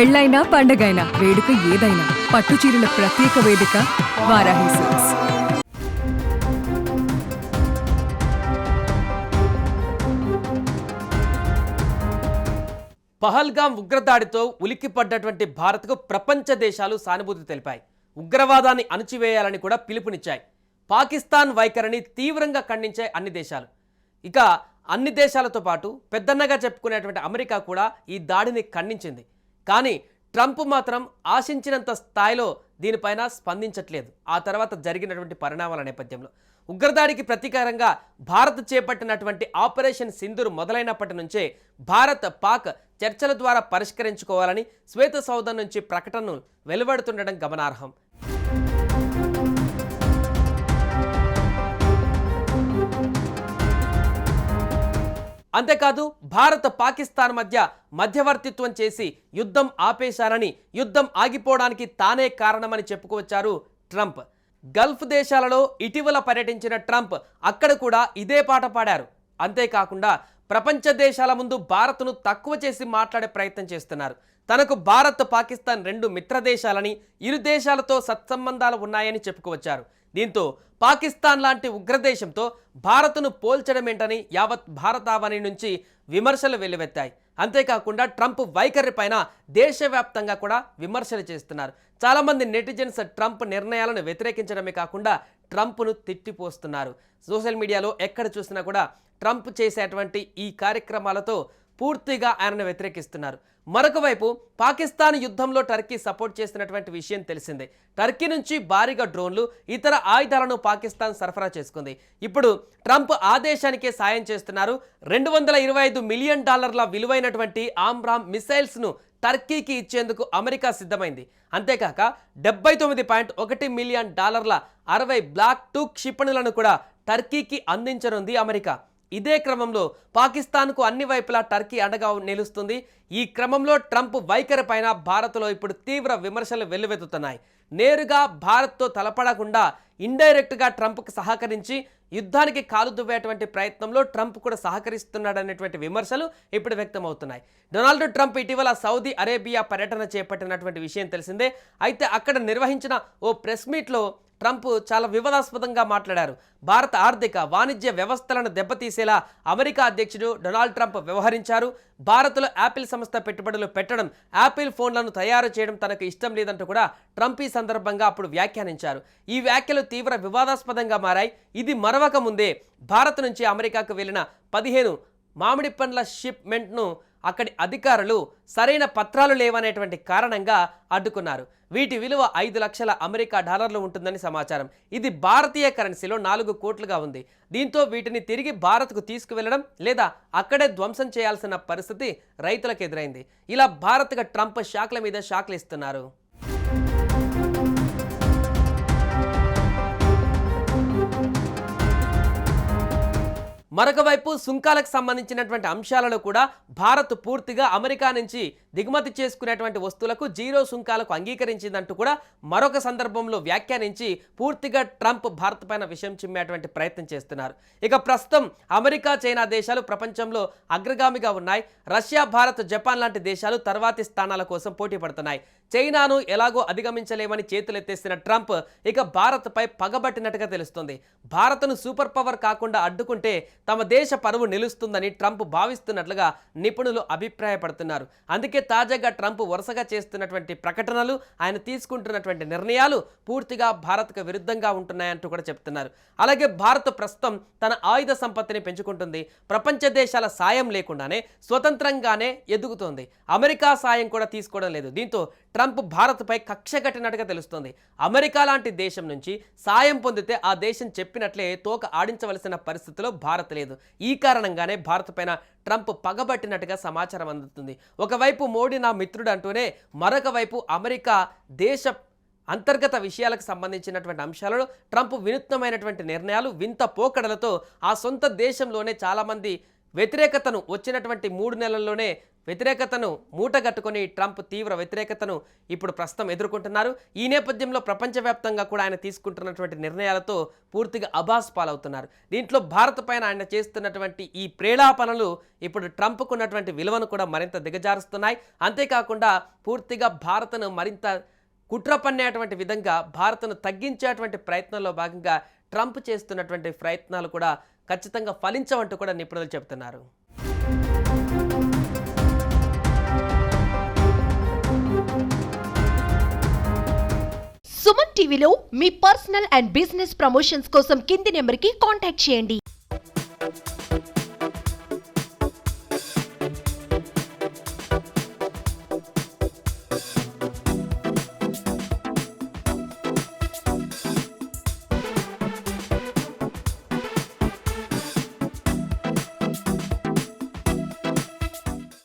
పెళ్ళైనా పండగైనా వేడుక ఏదైనా పట్టు చీరల ప్రత్యేక వేదిక వారాహి సిల్క్స్. పహల్గాం ఉగ్రదాడితో ఉలిక్కిపడ్డటువంటి భారత్కు ప్రపంచ దేశాలు సానుభూతి తెలిపాయి. ఉగ్రవాదాన్ని అణచివేయాలని కూడా పిలుపునిచ్చాయి. పాకిస్తాన్ వైఖరిని తీవ్రంగా ఖండించాయి అన్ని దేశాలు. ఇక అన్ని దేశాలతో పాటు పెద్దన్నగా చెప్పుకునేటువంటి అమెరికా కూడా ఈ దాడిని ఖండించింది. కానీ ట్రంప్ మాత్రం ఆశించినంత స్థాయిలో దీనిపైన స్పందించట్లేదు. ఆ తర్వాత జరిగినటువంటి పరిణామాల నేపథ్యంలో ఉగ్రదాడికి ప్రతీకారంగా భారత్ చేపట్టినటువంటి ఆపరేషన్ సింధూర్ మొదలైనప్పటి నుంచే భారత్ పాక్ చర్చల ద్వారా పరిష్కరించుకోవాలని శ్వేత సౌధం నుంచి ప్రకటనలు వెలువడుతుండడం గమనార్హం. అంతేకాదు భారత్ పాకిస్తాన్ మధ్య మధ్యవర్తిత్వం చేసి యుద్ధం ఆపేశారని, యుద్ధం ఆగిపోవడానికి తానే కారణమని చెప్పుకొచ్చారు ట్రంప్. గల్ఫ్ దేశాలలో ఇటీవల పర్యటించిన ట్రంప్ అక్కడ కూడా ఇదే పాట పాడారు. అంతేకాకుండా ప్రపంచ దేశాల ముందు భారత్ను తక్కువ చేసి మాట్లాడే ప్రయత్నం చేస్తున్నారు. తనకు భారత్ పాకిస్తాన్ రెండు మిత్ర దేశాలని, ఇరు దేశాలతో సత్సంబంధాలు ఉన్నాయని చెప్పుకొచ్చారు. దీంతో పాకిస్తాన్ లాంటి ఉగ్రదేశంతో భారత్ను పోల్చడమేంటని యావత్ భారతావని నుంచి విమర్శలు వెల్లువెత్తాయి. అంతేకాకుండా ట్రంప్ వైఖరి పైన దేశవ్యాప్తంగా కూడా విమర్శలు చేస్తున్నారు. చాలామంది నెటిజన్స్ ట్రంప్ నిర్ణయాలను వ్యతిరేకించడమే కాకుండా ట్రంప్ను తిట్టిపోస్తున్నారు. సోషల్ మీడియాలో ఎక్కడ చూసినా కూడా ట్రంప్ చేసేటువంటి ఈ కార్యక్రమాలతో పూర్తిగా ఆయనను వ్యతిరేకిస్తున్నారు. మరొక వైపు పాకిస్తాన్ యుద్ధంలో టర్కీ సపోర్ట్ చేసినటువంటి విషయం తెలిసిందే. టర్కీ నుంచి భారీగా డ్రోన్లు, ఇతర ఆయుధాలను పాకిస్తాన్ సరఫరా చేసుకుంది. ఇప్పుడు ట్రంప్ ఆ దేశానికే సాయం చేస్తున్నారు. $225 మిలియన్ విలువైనటువంటి ఆమ్రామ్ మిసైల్స్ను టర్కీకి ఇచ్చేందుకు అమెరికా సిద్ధమైంది. అంతేకాక $79.1 మిలియన్ 60 బ్లాక్ 2 క్షిపణులను కూడా టర్కీకి అందించనుంది అమెరికా. ఇదే క్రమంలో పాకిస్తాన్కు అన్ని వైపులా టర్కీ అండగా నిలుస్తుంది. ఈ క్రమంలో ట్రంప్ వైఖరి పైన భారత్లో ఇప్పుడు తీవ్ర విమర్శలు వెల్లువెత్తుతున్నాయి. నేరుగా భారత్తో తలపడకుండా ఇండైరెక్ట్గా ట్రంప్కు సహకరించి యుద్ధానికి కాలు దువ్వేటువంటి ప్రయత్నంలో ట్రంప్ కూడా సహకరిస్తున్నాడనేటువంటి విమర్శలు ఇప్పుడు వ్యక్తమవుతున్నాయి. డొనాల్డ్ ట్రంప్ ఇటీవల సౌదీ అరేబియా పర్యటన చేపట్టినటువంటి విషయం తెలిసిందే. అయితే అక్కడ నిర్వహించిన ఓ ప్రెస్ మీట్లో ట్రంప్ చాలా వివాదాస్పదంగా మాట్లాడారు. భారత ఆర్థిక వాణిజ్య వ్యవస్థలను దెబ్బతీసేలా అమెరికా అధ్యక్షుడు డొనాల్డ్ ట్రంప్ వ్యవహరించారు. భారత్లో యాపిల్ సంస్థ పెట్టుబడులు పెట్టడం, యాపిల్ ఫోన్లను తయారు చేయడం తనకు ఇష్టం లేదంటూ కూడా ట్రంప్ ఈ సందర్భంగా అప్పుడు వ్యాఖ్యానించారు. ఈ వ్యాఖ్యలు తీవ్ర వివాదాస్పదంగా మారాయి. ఇది మరవక ముందే భారత్ నుంచి అమెరికాకు వెళ్లిన 15 మామిడి పండ్ల షిప్మెంట్ను అక్కడి అధికారులు సరైన పత్రాలు లేవనేటువంటి కారణంగా అడ్డుకున్నారు. వీటి విలువ $5 లక్షల అమెరికా డాలర్లు ఉంటుందని సమాచారం. ఇది భారతీయ కరెన్సీలో 4 కోట్లుగా ఉంది. దీంతో వీటిని తిరిగి భారత్కు తీసుకువెళ్లడం లేదా అక్కడే ధ్వంసం చేయాల్సిన పరిస్థితి రైతులకు ఎదురైంది. ఇలా భారత్గా ట్రంప్ షాక్ల మీద షాక్లు ఇస్తున్నారు. మరొక వైపు సుంకాలకు సంబంధించినటువంటి అంశాలలో కూడా భారత్ పూర్తిగా అమెరికా నుంచి దిగుమతి చేసుకునేటువంటి వస్తువులకు 0 సుంకాలకు అంగీకరించిందంటూ కూడా మరొక సందర్భంలో వ్యాఖ్యానించి పూర్తిగా ట్రంప్ భారత్ పైన విషయం చిమ్మేటువంటి ప్రయత్నం చేస్తున్నారు. ఇక ప్రస్తుతం అమెరికా, చైనా దేశాలు ప్రపంచంలో అగ్రగామిగా ఉన్నాయి. రష్యా, భారత్, జపాన్ లాంటి దేశాలు తర్వాతి స్థానాల కోసం పోటీ పడుతున్నాయి. చైనాను ఎలాగో అధిగమించలేమని చేతులెత్తేసిన ట్రంప్ ఇక భారత్పై పగబట్టినట్టుగా తెలుస్తుంది. భారత్ను సూపర్ పవర్ కాకుండా అడ్డుకుంటే తమ దేశ పరువు నిలుస్తుందని ట్రంప్ భావిస్తున్నట్లుగా నిపుణులు అభిప్రాయపడుతున్నారు. అందుకే తాజాగా ట్రంప్ వరుసగా చేస్తున్నటువంటి ప్రకటనలు, ఆయన తీసుకుంటున్నటువంటి నిర్ణయాలు పూర్తిగా భారత్కు విరుద్ధంగా ఉంటున్నాయంటూ కూడా చెప్తున్నారు. అలాగే భారత్ ప్రస్తుతం తన ఆయుధ సంపత్తిని పెంచుకుంటుంది. ప్రపంచ దేశాల సాయం లేకుండానే స్వతంత్రంగానే ఎదుగుతోంది. అమెరికా సాయం కూడా తీసుకోవడం లేదు. దీంతో ట్రంప్ భారత్పై కక్ష కట్టినట్టుగా తెలుస్తోంది. అమెరికా లాంటి దేశం నుంచి సాయం పొందితే ఆ దేశం చెప్పినట్లే తోక ఆడించవలసిన పరిస్థితిలో భారత్ లేదు. ఈ కారణంగానే భారత్ పైన ట్రంప్ పగబట్టినట్టుగా సమాచారం అందుతుంది. ఒకవైపు మోడీ నా మిత్రుడు అంటూనే మరొక వైపు అమెరికా దేశ అంతర్గత విషయాలకు సంబంధించినటువంటి అంశాలలో ట్రంప్ వినూత్నమైనటువంటి నిర్ణయాలు, వింత పోకడలతో ఆ సొంత దేశంలోనే చాలామంది వ్యతిరేకతను వచ్చినటువంటి 3 నెలల్లోనే వ్యతిరేకతను మూటగట్టుకొని ట్రంప్ తీవ్ర వ్యతిరేకతను ఇప్పుడు ప్రస్తుతం ఎదుర్కొంటున్నారు. ఈ నేపథ్యంలో ప్రపంచవ్యాప్తంగా కూడా ఆయన తీసుకుంటున్నటువంటి నిర్ణయాలతో పూర్తిగా అబాస్ పాలవుతున్నారు. దీంట్లో భారత్ పైన ఆయన చేస్తున్నటువంటి ఈ ప్రేలాపనలు ఇప్పుడు ట్రంప్కు ఉన్నటువంటి విలువను కూడా మరింత దిగజారుస్తున్నాయి. అంతేకాకుండా పూర్తిగా భారత్ను మరింత కుట్ర పన్నేటువంటి విధంగా భారత్ను తగ్గించేటువంటి ప్రయత్నంలో భాగంగా ట్రంప్ చేస్తున్నటువంటి ప్రయత్నాలు కూడా ఖచ్చితంగా ఫలించవంటూ కూడా నిపుణులు చెబుతున్నారు. సుమన్ టీవీలో మీ పర్సనల్ అండ్ బిజినెస్ ప్రమోషన్స్ కోసం కింది నెంబర్కి కాంటాక్ట్ చేయండి.